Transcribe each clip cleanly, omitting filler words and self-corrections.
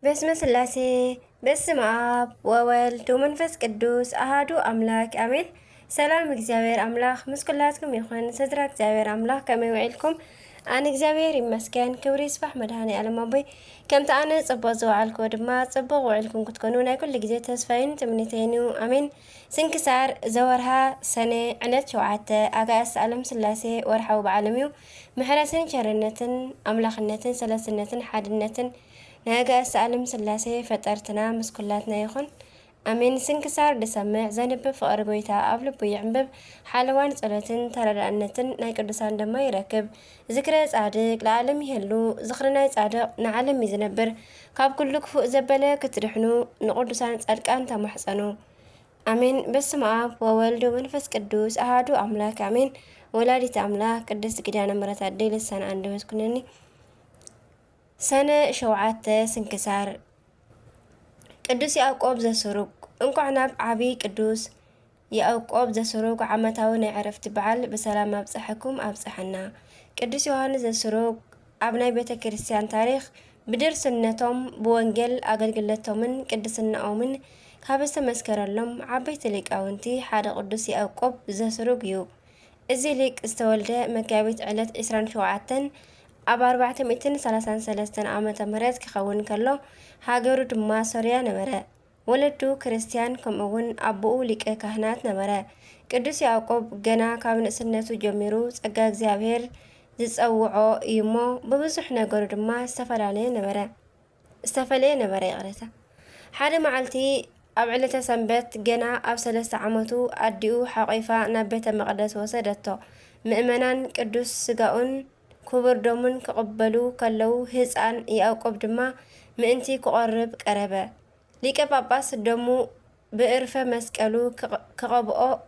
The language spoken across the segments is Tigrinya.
በስመ ስላሴ በስመ አብ ወወልድ ወመንፈስ ቅዱስ አሃዱ አምላክ አሜን። ሰላም እግዚአብሔር አምላክ ምስ ኩላትኩም ይኹን። ስድራ እግዚአብሔር አምላክ ከመይ ውዒልኩም? ኣነ እግዚአብሔር ይመስገን። ክብሪ ይስፋሕ መድሃኒ ዓለም ኣቦይ ከምቲ ኣነ ጽቡቕ ዝውዓልክዎ ድማ ጽቡቕ ውዒልኩም ክትኮኑ ናይ ኩሉ ግዜ ተስፋይን ትምኒተይን እዩ። ኣሜን። ስንክሳር ዘወርሃ ሰኔ ዕለት 7 ኣጋእዝቲ ዓለም ስላሴ ወርሓዊ በዓሎም እዩ። ምሕረትን ቸርነትን ኣምላኽነትን ሰለስትነትን ሓድነትን ናይ ኣጋእዝቲ ዓለም ስላሴ ፈጠርትና ምስ ኩላትና ይኹን ኣሜን። ስንክሳር ድሰምዕ ዘንብብ ፍቕሪ ጎይታ ኣብ ልቡ ይዕንብብ። ሓለዋን ጸሎትን ተረዳእነትን ናይ ቅዱሳን ድማ ይረክብ። ዝክረ ጻድቅ ለዓለም ይህሉ ዝኽሪ ናይ ጻድቕ ንዓለም እዩ ዝነብር። ካብ ኩሉ ክፉእ ዘበለ ክትድሕኑ ንቅዱሳን ጻድቃን ተማሕፀኑ ኣሜን። በስመ አብ ወወልድ ወመንፈስ ቅዱስ አሃዱ አምላክ ኣሜን። ወላዲት አምላክ ቅድስት ኪዳነ ምሕረት ኣደይ ልሳነ አንደበት ኩነኒ። ሰነ 7 ስንክሳር ቅዱስ ያዕቆብ ዘስሩግ እንኳዕ ናብ ዓብይ ቅዱስ ያዕቆብ ዘስሩግ ዓመታዊ ናይ ዕረፍቲ በዓል ብሰላም ኣብፅሐኩም ኣብፅሐና። ቅዱስ ዮሃንስ ዘስሩግ ኣብ ናይ ቤተ ክርስቲያን ታሪክ ብድርስነቶም ብወንጌል ኣገልግሎቶምን ቅድስናኦምን ካብ ዝተመስከረሎም ዓበይቲ ሊቃውንቲ ሓደ ቅዱስ ያዕቆብ ዘስሩግ እዩ። እዚ ሊቅ ዝተወልደ መጋቢት ዕለት 27 ኣብ 433 ዓመተ ምህረት ክኸውን ከሎ ሃገሩ ድማ ሶርያ ነበረ። ወለዱ ክርስቲያን ከምኡውን ኣቦኡ ሊቀ ካህናት ነበረ። ቅዱስ ያዕቆብ ገና ካብ ንእስነቱ ጀሚሩ ጸጋ እግዚአብሔር ዝጸውዖ እዩ እሞ ብብዙሕ ነገሩ ድማ ዝተፈለየ ነበረ ይቕረታ። ሓደ መዓልቲ ኣብ ዕለተ ሰንበት ገና ኣብ 3 ዓመቱ ኣዲኡ ሓቂፋ ናብ ቤተ መቕደስ ወሰደቶ። ምእመናን ቅዱስ ስጋኡን ክቡር ደሙን ክቕበሉ ከለው ህፃን ያዕቆብ ድማ ምእንቲ ክቆርብ ቀረበ። ሊቀ ጳጳስ ደሙ ብዕርፈ መስቀሉ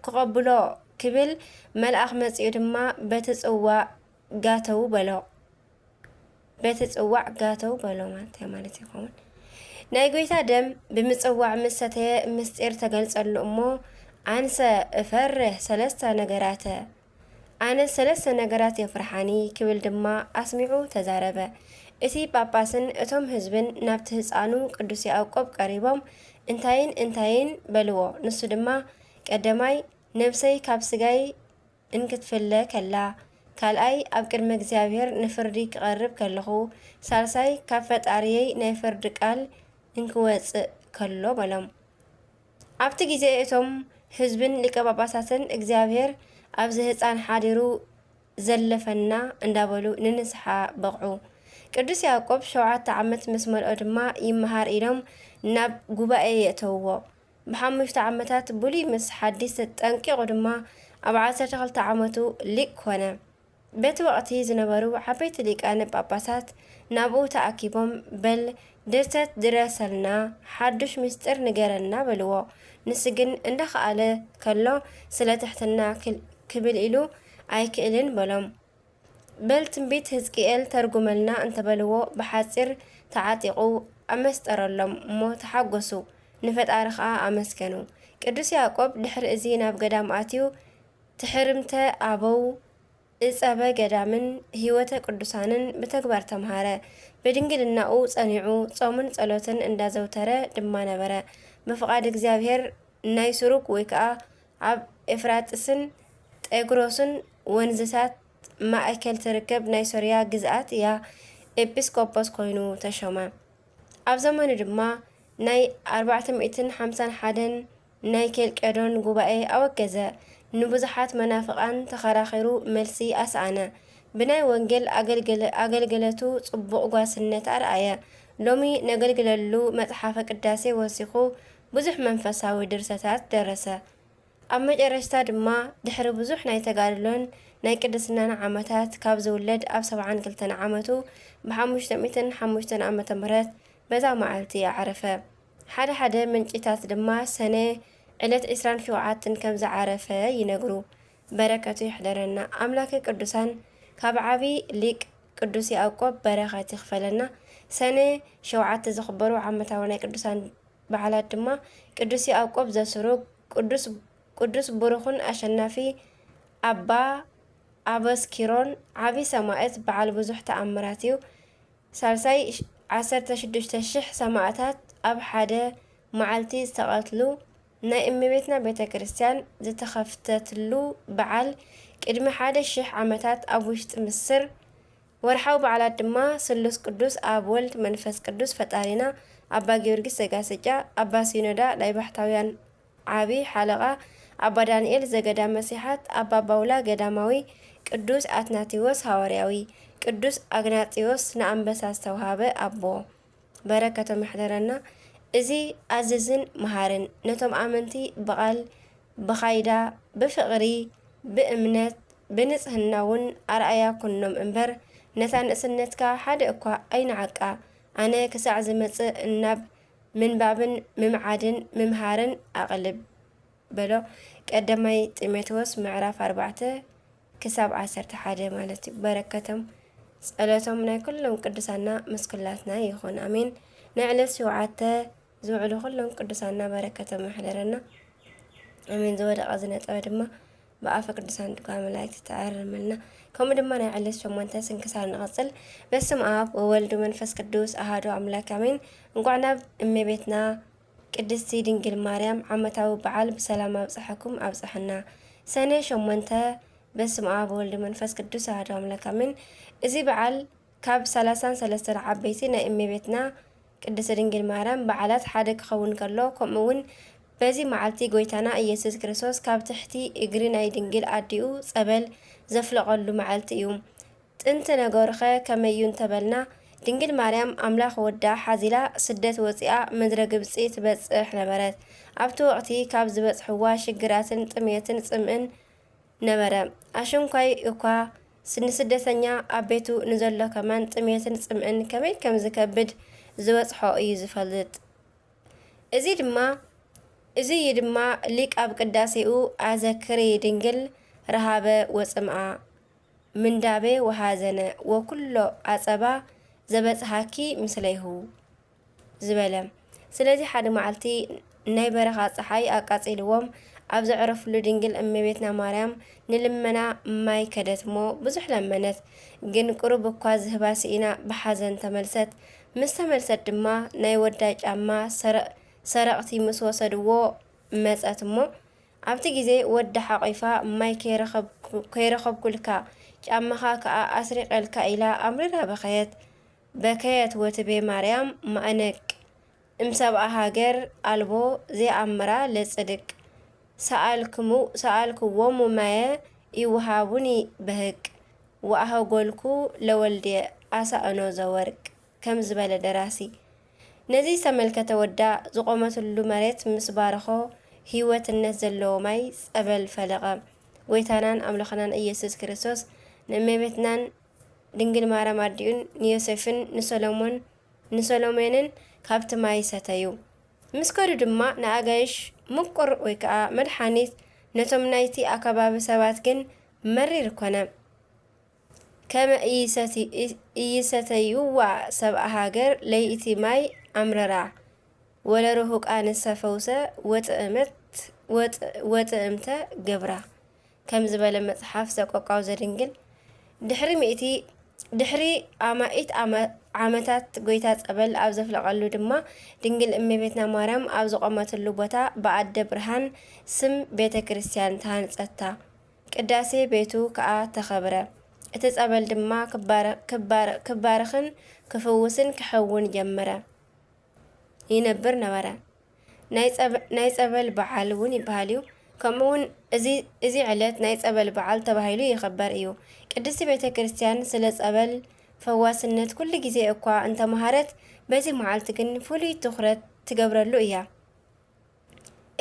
ክቐብሎ ክብል መልአኽ መጺኡ ድማ በትጽዋዕ ጋተው በሎ ማለት ይኸውን። ናይ ጎይታ ደም ብምጽዋዕ ምስ ሰተየ ምስጢር ተገልጸሉ እሞ ኣንሰ እፈርህ ሰለስተ ነገራት የፍርሓኒ ክብል ድማ ኣስሚዑ ተዛረበ። እቲ ጳጳስን እቶም ህዝብን ናብቲ ህፃኑ ቅዱስ ያዕቆብ ቀሪቦም እንታይን በልዎ። ንሱ ድማ ቀዳማይ ነብሰይ ካብ ስጋይ እንክትፍለ ከላ፣ ካልኣይ ኣብ ቅድመ እግዚአብሔር ንፍርዲ ክቐርብ ከለኹ፣ ሳልሳይ ካብ ፈጣሪየይ ናይ ፍርዲ ቃል እንክወፅእ ከሎ በሎም። ኣብቲ ግዜ እቶም ህዝብን ሊቀ ጳጳሳትን እግዚአብሔር ኣብዚ ህፃን ሓዲሩ ዘለፈና እንዳበሉ ንንስሓ በቕዑ። ቅዱስ ያዕቆብ 7 ዓመት ምስ መልኦ ድማ ይመሃር ኢሎም ናብ ጉባኤ የእተውዎ። ብ5 ዓመታት ብሉይ ምስ ሓዲስ ጠንቂቑ ድማ ኣብ 12 ዓመቱ ሊቅ ኮነ። በቲ ወቕቲ ዝነበሩ ዓበይቲ ሊቃነ ጳጳሳት ናብኡ ተኣኪቦም በል ድርሰት ድረሰልና ሓዱሽ ምስጢር ንገረና በልዎ። ንስ ግን እንዳኸኣለ ከሎ ስለ ትሕትና ክብል ኢሉ ኣይክእልን በሎም። በል ትንቢት ሕዝቅኤል ተርጉመልና እንተበልዎ ብሓፂር ተዓጢቑ ኣመስጠረሎም እሞ ተሓጐሱ፣ ንፈጣሪ ከዓ ኣመስገኑ። ቅዱስ ያዕቆብ ድሕሪ እዚ ናብ ገዳም ኣትዩ ትሕርምተ ኣበው እጸበ ገዳምን ህይወተ ቅዱሳንን ብተግባር ተምሃረ። ብድንግልናኡ ጸኒዑ ጾምን ጸሎትን እንዳዘውተረ ድማ ነበረ። ብፍቓድ እግዚአብሔር ናይ ስሩግ ወይ ከዓ ኣብ ኤፍራጥስን ጤግሮስን ወንዝታት ማእከል ትርከብ ናይ ሶርያ ግዝኣት እያ ኤጲስቆጶስ ኮይኑ ተሾመ። ኣብ ዘመኑ ድማ ናይ 451 ናይ ኬልቄዶን ጉባኤ ኣወገዘ። ንብዙሓት መናፍቃን ተኸራኺሩ መልሲ ኣስኣነ። ብናይ ወንጌል ኣገልግለቱ ጽቡቕ ጓስነት ኣርኣየ። ሎሚ ነገልግለሉ መጽሓፈ ቅዳሴ ወሲኹ ብዙሕ መንፈሳዊ ድርሰታት ደረሰ። ኣብ መጨረሽታ ድማ ድሕሪ ብዙሕ ናይ ተጋድሎን ናይ ቅድስናን ዓመታት ካብ ዝውለድ ኣብ 72 ዓመቱ ብ505 ዓመተ ምህረት በዛ መዓልቲ ዓረፈ። ሓደ ምንጭታት ድማ ሰነ ዕለት 27 ከም ዝዓረፈ ይነግሩ። በረከቱ ይሕደረና። ኣምላከ ቅዱሳን ካብ ዓብይ ሊቅ ቅዱስ ያዕቆብ በረኸት ይኽፈለና። ሰነ 7 ዝኽበሩ ዓመታዊ ናይ ቅዱሳን በዓላት ድማ ቅዱስ ያዕቆብ ዘስሩግ፣ ቅዱስ ብሩኽን ኣሸናፊ ኣባ ኣበስኪሮን ዓብይ ሰማዕት በዓል ብዙሕ ተኣምራት እዩ። ሳልሳይ 16,000 ሰማዕታት ኣብ ሓደ መዓልቲ ዝተቐትሉ ናይ እመቤትና ቤተ ክርስቲያን ዝተኸፍተትሉ በዓል ቅድሚ 1,000 ዓመታት ኣብ ውሽጢ ምስር። ወርሓዊ በዓላት ድማ ስሉስ ቅዱስ ኣብ ወልድ መንፈስ ቅዱስ ፈጣሪና፣ ኣባ ጊዮርጊስ ዘጋስጫ፣ ኣባ ሲኖዳ ናይ ባሕታውያን ዓብይ ሓለቓ፣ ኣባ ዳንኤል ዘገዳም መሲሓት፣ ኣባ ባውላ ገዳማዊ፣ ቅዱስ አትናቴዎስ ሐዋርያዊ፣ ቅዱስ አግናጢዮስ ንኣንበሳ ዝተውሃበ ኣቦ በረከቶም ይሕደረና። እዚ ኣዝዝን መሃርን ነቶም ኣመንቲ በቓል ብኻይዳ ብፍቕሪ ብእምነት ብንጽህና እውን ኣርኣያ ኩኖም እምበር ነታ ንእስነትካ ሓደ እኳ ኣይንዓቃ። ኣነ ክሳዕ ዝመጽእ እናብ ምንባብን ምምዓድን ምምሃርን ኣቕልብ በሎ ቀዳማይ ጢሞቴዎስ ምዕራፍ 4 ክሳብ 11 ማለት እዩ። በረከቶም ጸሎቶም ናይ ኩሎም ቅዱሳና መስኩላትና ይኹን ኣሜን። ናይ ዕለት 7 ዝውዕሉ ኩሎም ቅዱሳና በረከቶም ይሕደረና ኣሜን። ዝወደቐ ዝነጠበ ድማ ብኣፈ ቅዱሳን ድጓ መላእክት ተኣርመልና። ከምኡ ድማ ናይ ዕለት 8 ስንክሳር ንቐጽል። በስመ አብ ወወልድ መንፈስ ቅዱስ አሐዱ አምላክ አሜን። እንኳዕ ናብ እመቤትና ቅድስቲ ድንግል ማርያም ዓመታዊ በዓል ብሰላም ኣብጽሐኩም ኣብጽሐና። ሰኔ 8 በስመ አብ ወወልድ መንፈስ ቅዱስ አሐዱ አምላክ አሜን። እዚ በዓል ካብ 33 ዓበይቲ ናይ እመቤትና ቅድስቲ ድንግል ማርያም በዓላት ሓደ ክኸውን ከሎ ከምኡ እውን በዚ መዓልቲ ጎይታና ኢየሱስ ክርስቶስ ካብ ትሕቲ እግሪ ናይ ድንግል ኣዲኡ ጸበል ዘፍለቐሉ መዓልቲ እዩ። ጥንቲ ነገሩኸ ከመዩ እንተበልና ድንግል ማርያም ኣምላኽ ወዳ ሓዚላ ስደት ወፂኣ ምድረ ግብፂ ትበጽሕ ነበረት። ኣብቲ ወቕቲ ካብ ዝበጽሕዋ ሽግራትን ጥሜትን ጽምእን ነበረ። ኣሸንኳይ እኳ ንስደተኛ ኣብ ቤቱ ንዘሎ ከማን ጥሜትን ጽምእን ከመይ ከም ዝከብድ ዝበጽሖ እዩ ዝፈልጥ። እዚ ድማ ሊቅ ኣብ ቅዳሴኡ ኣዘክሪ ድንግል ረሃበ ወጽምዓ ምንዳቤ ወሃዘነ ወኩሎ ኣጸባ ዘበጽሓኪ ምስለይሁ ዝበለ። ስለዚ ሓደ መዓልቲ ናይ በረኻ ፀሓይ ኣቃጺልዎም ኣብ ዘዕረፍሉ ድንግል እመቤትና ማርያም ንልመና ማይ ከደትሞ ብዙሕ ለመነት፣ ግን ቁሩብ እኳ ዝህባ ሲኢና ብሓዘን ተመልሰት። ምስ ተመልሰት ድማ ናይ ወዳ ጫማ ሰረቕቲ ምስ ወሰድዎ መጸት እሞ ኣብቲ ግዜ ወዳ ሓቒፋ ማይ ከይረኸብኩልካ ጫማኻ ከዓ ኣስሪቐልካ ኢላ ኣምሪራ በከየት ወትቤ ማርያም ማእነቅ እምሰብኣ ሃገር ኣልቦ ዘይኣምራ ለጽድቅ ሰኣልክዎሙ ማየ ይውሃቡኒ በህቅ ወኣህጐልኩ ለወልድየ ኣሳእኖ ዘወርቅ ከም ዝበለ ደራሲ። ነዚ ዝተመልከተ ወዳ ዝቆመትሉ መሬት ምስ ባረኾ ህይወትነት ዘለዎ ማይ ጸበል ፈለቐ። ጎይታናን ኣምላኽናን ኢየሱስ ክርስቶስ ንእመቤትናን ድንግል ማርያም ኣዲኡን ንዮሴፍን ንሰሎሜንን ካብቲ ማይ ሰተዩ። ምስ ከዱ ድማ ንኣጋይሽ ምቁር ወይ ከዓ መድሓኒት፣ ነቶም ናይቲ ኣከባቢ ሰባት ግን መሪር ኮነ። ከመ ኢይሰተይዋ ሰብኣ ሃገር ለይእቲ ማይ ኣምረራ ወለርሁቃን ሰፈውሰ ወጥእምተ ገብራ ከም ዝበለ መጽሓፍ ዘቆቃው ዘድንግል። ድሕሪ ኣማኢት ዓመታት ጎይታ ጸበል ኣብ ዘፍለቐሉ ድማ ድንግል እመቤትና ማርያም ኣብ ዝቆመትሉ ቦታ ብኣደ ብርሃን ስም ቤተ ክርስቲያን ተሃንጸታ። ቅዳሴ ቤቱ ከዓ ተኸብረ። እቲ ጸበል ድማ ክባርኽን ክፍውስን ክኸውን ጀመረ ይነብር ነበረ። ናይ ጸበል በዓል እውን ይበሃል እዩ። ከምኡውን እዚ ዕለት ናይ ጸበል በዓል ተባሂሉ ይኽበር እዩ። ቅድስቲ ቤተ ክርስቲያን ስለ ጸበል ፈዋስነት ኩሉ ግዜ እኳ እንተመሃረት በዚ መዓልቲ ግን ፍሉይ ትኹረት ትገብረሉ እያ።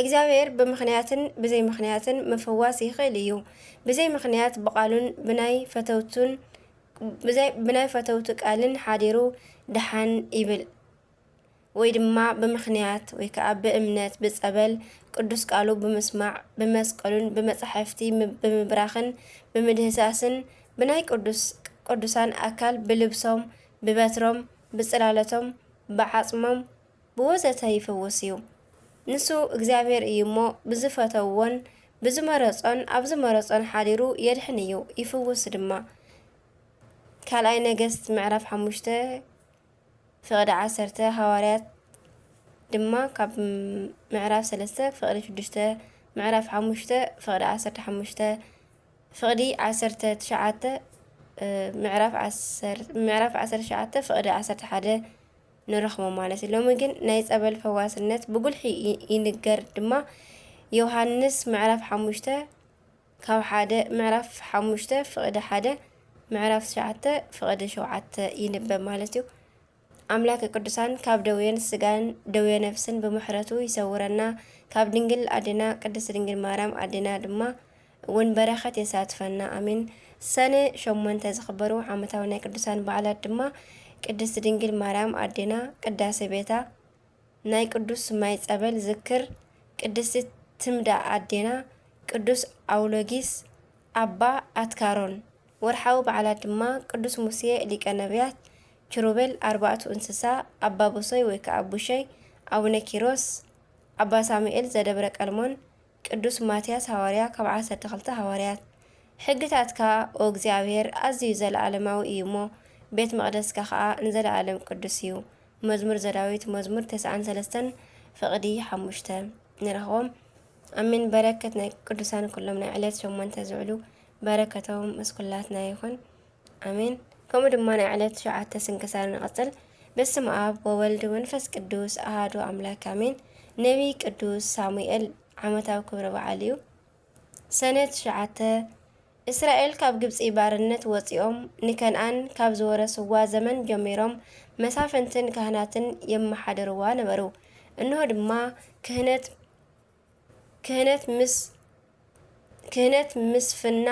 እግዚአብሔር ብምኽንያትን ብዘይ ምኽንያትን ምፍዋስ ይኽእል እዩ። ብዘይ ምኽንያት ብቓሉን ብናይ ፈተውቱ ቃልን ሓዲሩ ድሓን ይብል ወይ ድማ ብምኽንያት ወይ ከዓ ብእምነት ብጸበል ቅዱስ ቃሉ ብምስማዕ ብመስቀሉን ብመጻሕፍቲ ብምብራኽን ብምድህሳስን ብናይ ቅዱሳን ኣካል ብልብሶም ብበትሮም ብጽላለቶም ብዓጽሞም ብወዘተ ይፍውስ እዩ። ንሱ እግዚአብሔር እዩ እሞ ብዝፈተዎን ብዝመረጾን ኣብ ዝመረጾን ሓዲሩ የድሕን እዩ ይፍውስ ድማ። ካልኣይ ነገሥት ምዕራፍ 5 ፍቕዲ 10 ሃዋርያት ድማ ካብ ምዕራፍ 3 ፍቕዲ 6 ምዕራፍ 5 ፍቕዲ 15 ፍቕዲ 19 ምዕራፍ 19 ፍቕዲ 11 ንረኽቦ ማለት እዩ። ሎሚ ግን ናይ ጸበል ፈዋስነት ብጉልሒ ይንገር ድማ ዮሃንስ ምዕራፍ 5 ካብ 1 ምዕራፍ 5 ፍቕዲ 1 ምዕራፍ 9 ፍቕዲ 7 ይንበብ ማለት እዩ። አምላክ ቅዱሳን ካብ ደዌን ስጋን ደዌ ነፍስን ብምሕረቱ ይሰውረና። ካብ ድንግል አዴና ቅድስት ድንግል ማርያም አዴና ድማ እውን በረኸት የሳትፈና አሜን። ሰኔ 8 ዝኽበሩ ዓመታዊ ናይ ቅዱሳን በዓላት ድማ ቅድስት ድንግል ማርያም አዴና ቅዳሴ ቤታ፣ ናይ ቅዱስ ማይ ጸበል ዝክር፣ ቅድስት ትምዳ አዴና፣ ቅዱስ አውሎጊስ፣ አባ አትካሮን። ወርሓዊ በዓላት ድማ ቅዱስ ሙሴ ሊቀ ነቢያት፣ ኪሩቤል አርባዕቱ እንስሳ፣ አባ ቦሶይ ወይ ከዓ ቡሸይ፣ አቡነ ኪሮስ፣ አባ ሳሙኤል ዘደብረ ቀልሞን፣ ቅዱስ ማትያስ ሐዋርያ ካብ 12 ሐዋርያት። ሕግታትካ ኦ እግዚአብሔር ኣዝዩ ዘለዓለማዊ እዩ እሞ ቤት መቕደስካ ከዓ ንዘለዓለም ቅዱስ እዩ። መዝሙር ዘዳዊት መዝሙር 93 ፍቕዲ 5 ንረኽቦም አሜን። በረከት ናይ ቅዱሳን ኩሎም ናይ ዕለት 8 ዝውዕሉ በረከቶም መስኩላትና ይኹን አሜን። ከምኡ ድማ ናይ ዕለት 7 ስንክሳር ንቐጽል። በስመ አብ ወወልድ ወመንፈስ ቅዱስ አሐዱ አምላክ አሜን። ነቢይ ቅዱስ ሳሙኤል ዓመታዊ ክብረ በዓል እዩ። ሰኔት 9 እስራኤል ካብ ግብፂ ባርነት ወፂኦም ንከነአን ካብ ዝወረስዋ ዘመን ጀሚሮም መሳፍንትን ካህናትን የመሓደርዋ ነበሩ። እንሆ ድማ ክህነት ምስፍና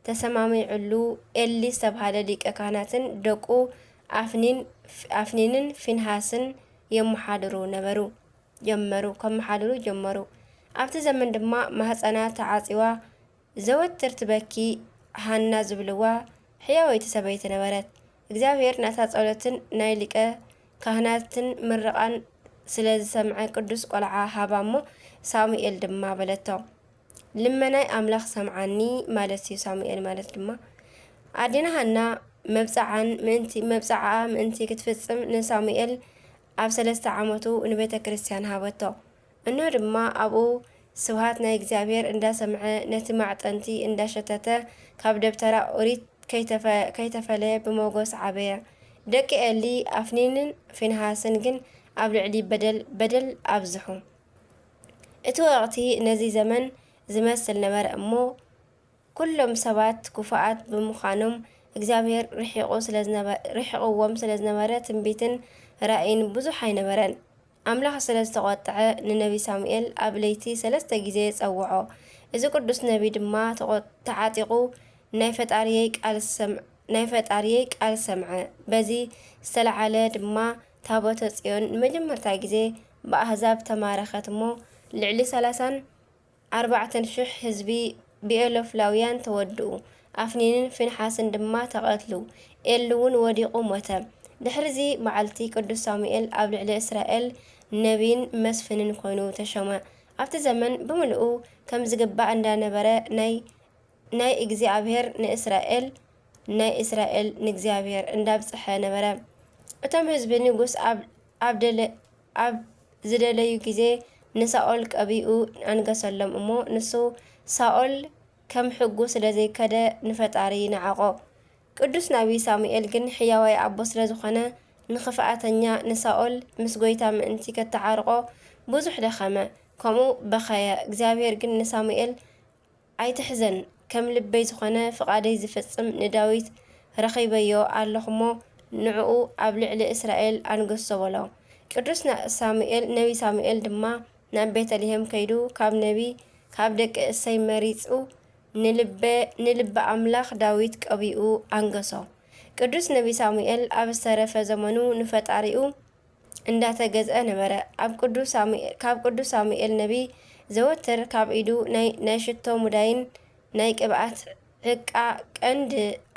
ተሰማሚዑሉ ኤሊ ዝተባሃለ ሊቀ ካህናትን ደቁ አፍኒንን ፊንሃስን ከመሓደሩ ጀመሩ። ኣብቲ ዘመን ድማ ማህፀና ተዓፂዋ ዘወትር ትበኪ ሃና ዝብልዋ ሕያወይቲ ሰበይቲ ነበረት። እግዚአብሔር ናታ ጸሎትን ናይ ሊቀ ካህናትን ምርቃን ስለ ዝሰምዐ ቅዱስ ቆልዓ ሃባ እሞ ሳሙኤል ድማ በለቶ ልመናይ አምላኽ ሰምዓኒ ማለት እዩ። ሳሙኤል ማለት ድማ አዴና ሃና መብፅዓ ምእንቲ ክትፍጽም ንሳሙኤል ኣብ 3 ዓመቱ ንቤተ ክርስቲያን ሃበቶ። እንሆ ድማ ኣብኡ ስብሃት ናይ እግዚአብሔር እንዳሰምዐ ነቲ ማዕጠንቲ እንዳሸተተ ካብ ደብተራ ኦሪት ከይተፈለየ ብሞጎስ ዓበየ። ደቂ ኤሊ አፍኒንን ፊንሃስን ግን ኣብ ልዕሊ በደል ኣብዝሑ። እቲ ወቅቲ ነዚ ዘመን ዝመስል ነበረ እሞ ኩሎም ሰባት ኩፋኣት ብምዃኖም እግዚአብሔር ርሒቕዎም ስለ ዝነበረ ትንቢትን ራእይን ብዙሕ ኣይነበረን። አምላኽ ስለ ዝተቆጥዐ ንነቢ ሳሙኤል ኣብ ለይቲ 3 ግዜ ፀውዖ። እዚ ቅዱስ ነቢ ድማ ተዓጢቑ ናይ ፈጣሪየይ ቃል ሰምዐ። በዚ ዝተለዓለ ድማ ታቦተ ጽዮን ንመጀመርታ ግዜ ብኣህዛብ ተማረኸት እሞ ልዕሊ 34,000 ህዝቢ ብኤሎፍላውያን ተወድኡ። አፍኒንን ፊንሓስን ድማ ተቐትሉ። ኤሊ እውን ወዲቑ ሞተ። ድሕሪዚ መዓልቲ ቅዱስ ሳሙኤል ኣብ ልዕሊ እስራኤል ነቢይን መስፍንን ኮይኑ ተሾመ። ኣብቲ ዘመን ብምልኡ ከም ዝግባእ እንዳነበረ ናይ እግዚአብሔር ንእስራኤል ናይ እስራኤል ንእግዚአብሔር እንዳብፅሐ ነበረ። እቶም ህዝቢ ንጉስ ኣብ ዝደለዩ ግዜ ንሳኦል ቀቢኡ አንገሰሎም እሞ ንሱ ሳኦል ከም ሕጉ ስለ ዘይከደ ንፈጣሪ ንዓቆ። ቅዱስ ነቢይ ሳሙኤል ግን ሕያዋይ ኣቦ ስለ ዝኾነ ንኽፍኣተኛ ንሳኦል ምስ ጎይታ ምእንቲ ከተዓርቆ ብዙሕ ደኸመ፣ ከምኡ በኸየ። እግዚአብሔር ግን ንሳሙኤል ኣይትሕዘን፣ ከም ልበይ ዝኾነ ፍቓደይ ዝፍጽም ንዳዊት ረኺበዮ ኣለኹሞ ንዕኡ ኣብ ልዕሊ እስራኤል አንገሶ በሎ። ቅዱስ ነቢ ሳሙኤል ድማ ናብ ቤተልሔም ከይዱ ካብ ደቂ እሰይ መሪፁ ንልበ አምላኽ ዳዊት ቀቢኡ አንገሶ። ቅዱስ ነቢ ሳሙኤል ኣብ ዝተረፈ ዘመኑ ንፈጣሪኡ እንዳተገዝአ ነበረ። ካብ ቅዱስ ሳሙኤል ነቢ ዘወትር ካብ ኢዱ ናይ ሽቶ ሙዳይን ናይ ቅብኣት ዕቃ ቀንድ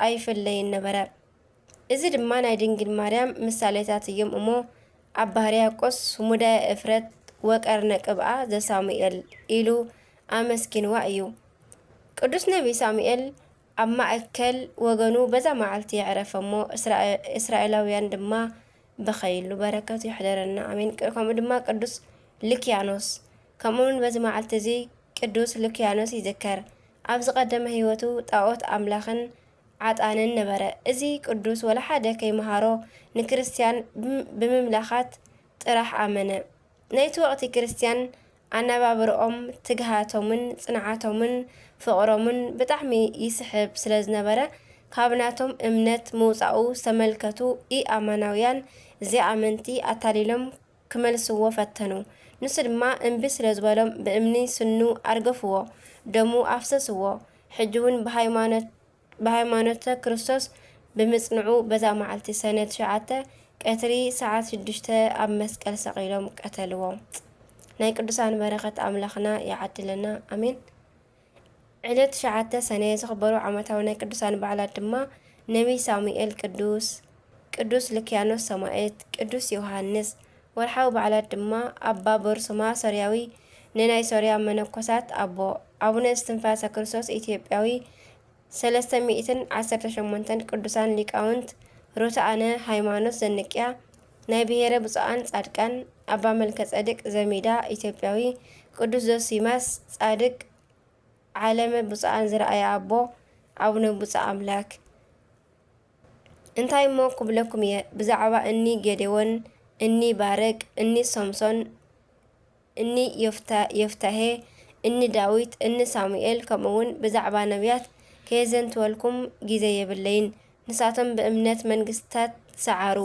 ኣይፍለይን ነበረ። እዚ ድማ ናይ ድንግል ማርያም ምሳሌታት እዮም እሞ ኣብ ባህርያቆስ ሙዳየ እፍረት ወቀርነ ቅብኣ ዘሳሙኤል ኢሉ ኣመስኪንዋ እዩ። ቅዱስ ነቢ ሳሙኤል ኣብ ማእከል ወገኑ በዛ መዓልቲ የዕረፈ እሞ እስራኤላውያን ድማ بخيل بركة يحضرنا آمين. كم دما قدوس لكيانوس كمون بزي معلت زي قدوس لكيانوس يذكر أبز قدم هيوتو طاوت أملاخن عطانن نبره ازي قدوس ولا حدا كي مهارو نكريستيان بمملخات طرح آمنه نيت وقت كريستيان أنا بابرኦም تجهاتهم صنعاتهم فقرهم بتحمي يسحب سلز نبره كابناتهم امنت موصعو سملكتو اي اماناويان زي امنتي اتاليلم كمل سوو فتنو نسر ما انبس لزبالهم بامني سنو ارغفو دمو افسسو حجون بهايمانوت كريستوس بمصنعو بزا معلتي سنة شعاته قتري ساعات 6 اب مسقل سقيلهم قتلوه ناي قدسان بركة املاخنا يعدلنا امين. علت شعاته سنة زخبرو عمتاو ناي قدسان بعلات دما نبي ساموئيل قدوس لكيانوس سماعت قدوس يوحنس ورحاو بعلات دما أبا برسما سورياوي نناي سوريا منكوسات أبونا استنفاس كريستوس إثيوبياوي 318 قدوسان ليقاونت روتانا ሃይማኖት ዘንቅያ ናይ ብሔረ ብፁዓን ጻድቃን አባ መልከ ጸድቅ ዘሚዳ ኢትዮጵያዊ ቅዱስ ዞሲማስ ጻድቅ ዓለመ ብፁዓን ዝረአየ አቦ አቡነ ብፁዕ አምላክ እንታይ ሞ ኩብለኩም ብዛዕባ እኒ ጌዴዎን እኒ ባረቅ እኒ ሶምሶን እኒ የፍታሄ እኒ ዳዊት እኒ ሳሙኤል ከምኡውን ብዛዕባ ነቢያት ከየዘንትወልኩም ጊዜ የብለይን ንሳቶም በእምነት መንግስታት ሰዓሩ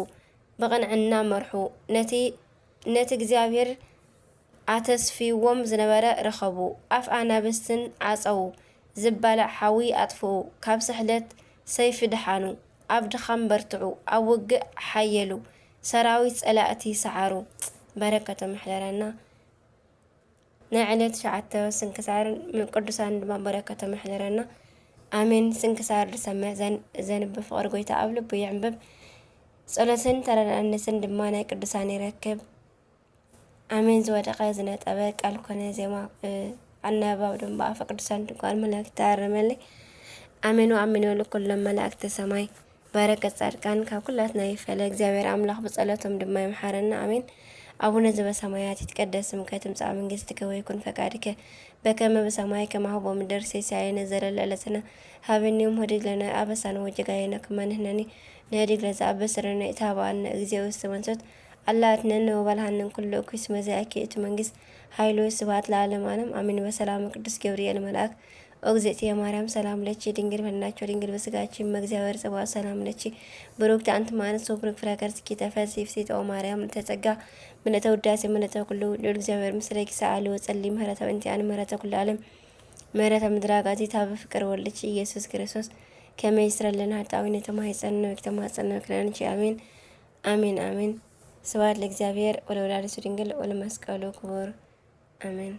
በቅንዕና መርሑ ነቲ እግዚአብሔር አተስፊዎም ዝነበረ ረኸቡ አፍ አናብስትን ዓፀው ዝባላዕ ሓዊ አጥፍኡ ካብ ስሕለት ሰይፊ ድሓኑ ኣብ ድኻም በርትዑ ኣብ ውግእ ሓየሉ ሰራዊት ጸላእቲ ሰዓሩ በረከተ መሕለረና ናይ ዕለት ሸዓተ ስንክሳር ቅዱሳን ድማ በረከተ መሕለረና آمين. سنكسار لسمع زين بفقر قويتا أبلب ويعنبب صلاتين ترى أن سندمانا قدساني ركب آمين. زواد قازنات أباك ألقنا زي ما عنا بابدن بقى فقدسان تقال ملاك تارملي آمين. وآمين ولكل ملاك تسماي باركة ساركان كلاتنا يفعلك زيوير أملاخ بصلاتهم دماء محارنا آمين. أبونا زب سمايات يتقدس مكاتم ساعة من جستك ويكون فكارك بكما بسماي كما هو مدرسي ساعي نزل للسنة هابنيوم هديك لنا أبسان وجاينا كمان هناني نهديك لزا أبسرنا إتابع أن أجزي وستمنسوت الله أتنن وبالهن كل كيس مزاكي إتمنجس هايلو سبات العالم عالم آمين. وسلام قدس جبريل الملاك أغزيتي يا مريم سلام لك دينجر فناتشو دينجر بسقاتشي مغزاور سبا سلام لك بروك أنت معنا صبرك فراكرس كتاب سيفتي أو مريم تتقى من توداسي من تقولوا للغزاور مسلك سألو وسلم مهرة وانتي أنا مهرة كل عالم مهرة مدراقاتي تاب فكر ولك يسوس كريستوس كما يسر لنا تعاوني تمايسن وكتماسن وكلانشي آمين آمين آمين. سواد لغزاور ولولاد سودينجل ولمسكالو كبور آمين.